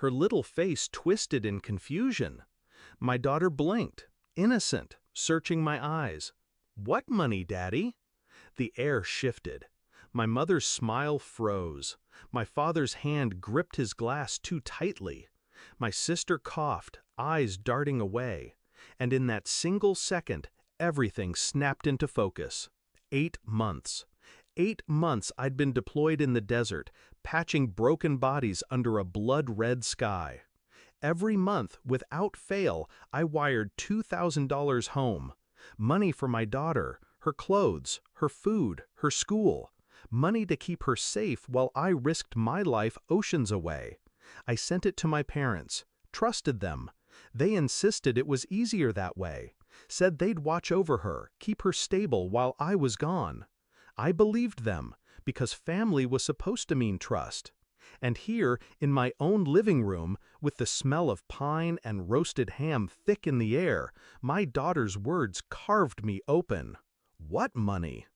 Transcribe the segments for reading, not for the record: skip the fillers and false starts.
Her little face twisted in confusion. My daughter blinked, innocent, searching my eyes. "What money, Daddy?" The air shifted. My mother's smile froze. My father's hand gripped his glass too tightly. My sister coughed, eyes darting away. And in that single second, everything snapped into focus. 8 months. 8 months I'd been deployed in the desert, patching broken bodies under a blood-red sky. Every month, without fail, I wired $2,000 home. Money for my daughter, her clothes, her food, her school. Money to keep her safe while I risked my life oceans away. I sent it to my parents, trusted them. They insisted it was easier that way, said they'd watch over her, keep her stable while I was gone. I believed them, because family was supposed to mean trust. And here, in my own living room, with the smell of pine and roasted ham thick in the air, my daughter's words carved me open. What money?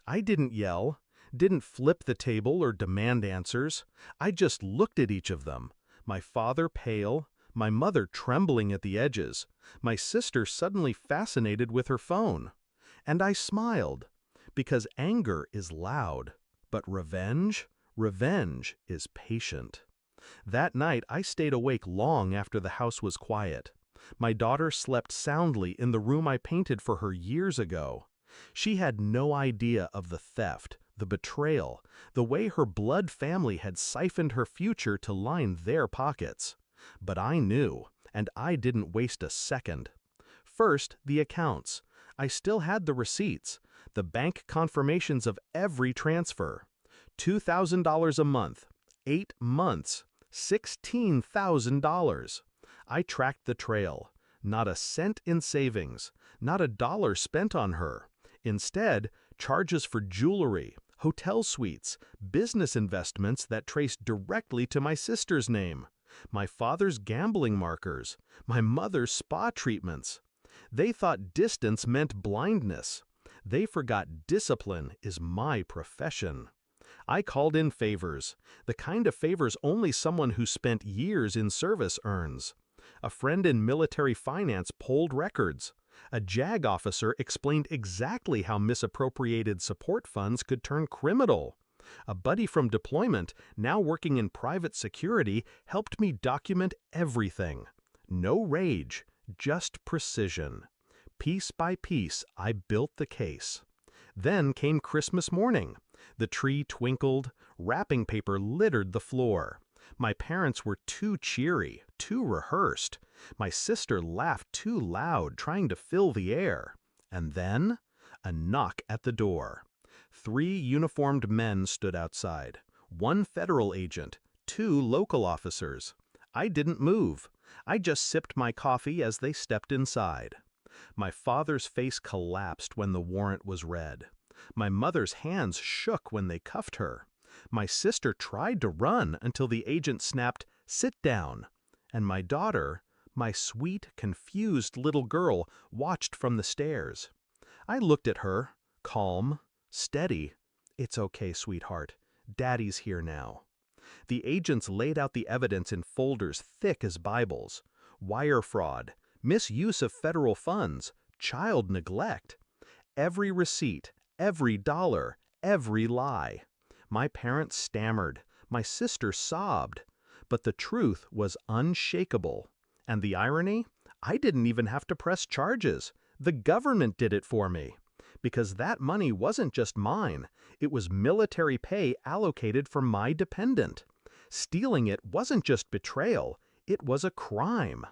I didn't yell, didn't flip the table or demand answers. I just looked at each of them, my father pale, my mother trembling at the edges, my sister suddenly fascinated with her phone. And I smiled, because anger is loud, but revenge is patient. That night I stayed awake long after the house was quiet. My daughter slept soundly in the room I painted for her years ago. She had no idea of the theft, the betrayal, the way her blood family had siphoned her future to line their pockets. But I knew, and I didn't waste a second. First, the accounts. I still had the receipts, the bank confirmations of every transfer. $2,000 a month, 8 months, $16,000. I tracked the trail. Not a cent in savings, not a dollar spent on her. Instead, charges for jewelry, hotel suites, business investments that traced directly to my sister's name, my father's gambling markers, my mother's spa treatments. They thought distance meant blindness. They forgot discipline is my profession. I called in favors, the kind of favors only someone who spent years in service earns. A friend in military finance polled records. A JAG officer explained exactly how misappropriated support funds could turn criminal. A buddy from deployment, now working in private security, helped me document everything. No rage, just precision. Piece by piece, I built the case. Then came Christmas morning. The tree twinkled, wrapping paper littered the floor. My parents were too cheery, too rehearsed. My sister laughed too loud, trying to fill the air. And then, a knock at the door. 3 uniformed men stood outside. 1 federal agent, 2 local officers. I didn't move. I just sipped my coffee as they stepped inside. My father's face collapsed when the warrant was read. My mother's hands shook when they cuffed her. My sister tried to run until the agent snapped, "Sit down." And my daughter, my sweet, confused little girl, watched from the stairs. I looked at her, calm, steady. "It's okay, sweetheart. Daddy's here now." The agents laid out the evidence in folders thick as Bibles. Wire fraud, misuse of federal funds, child neglect. Every receipt, every dollar, every lie. My parents stammered, my sister sobbed, but the truth was unshakable. And the irony? I didn't even have to press charges. The government did it for me. Because that money wasn't just mine, it was military pay allocated for my dependent. Stealing it wasn't just betrayal, it was a crime.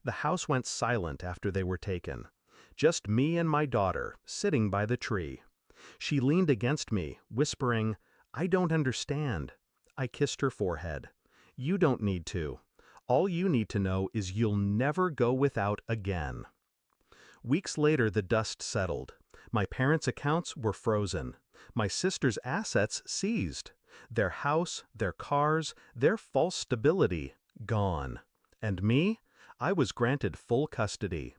The house went silent after they were taken. Just me and my daughter, sitting by the tree. She leaned against me, whispering, "I don't understand." I kissed her forehead. "You don't need to. All you need to know is you'll never go without again." Weeks later, the dust settled. My parents' accounts were frozen. My sister's assets seized. Their house, their cars, their false stability, gone. And me? I was granted full custody.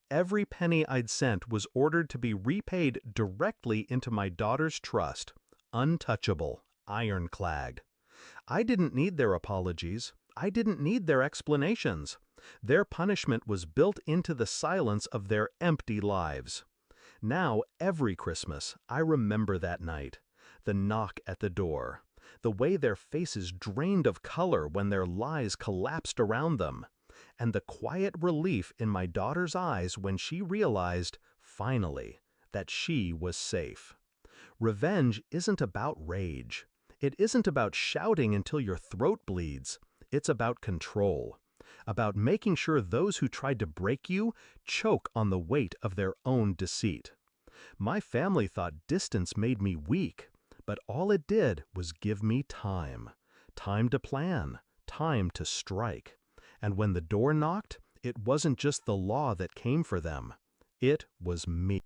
Every penny I'd sent was ordered to be repaid directly into my daughter's trust. Untouchable, ironclad. I didn't need their apologies. I didn't need their explanations. Their punishment was built into the silence of their empty lives. Now, every Christmas, I remember that night. The knock at the door. The way their faces drained of color when their lies collapsed around them. And the quiet relief in my daughter's eyes when she realized, finally, that she was safe. Revenge isn't about rage. It isn't about shouting until your throat bleeds. It's about control. About making sure those who tried to break you choke on the weight of their own deceit. My family thought distance made me weak, but all it did was give me time. Time to plan, time to strike. And when the door knocked, it wasn't just the law that came for them. It was me.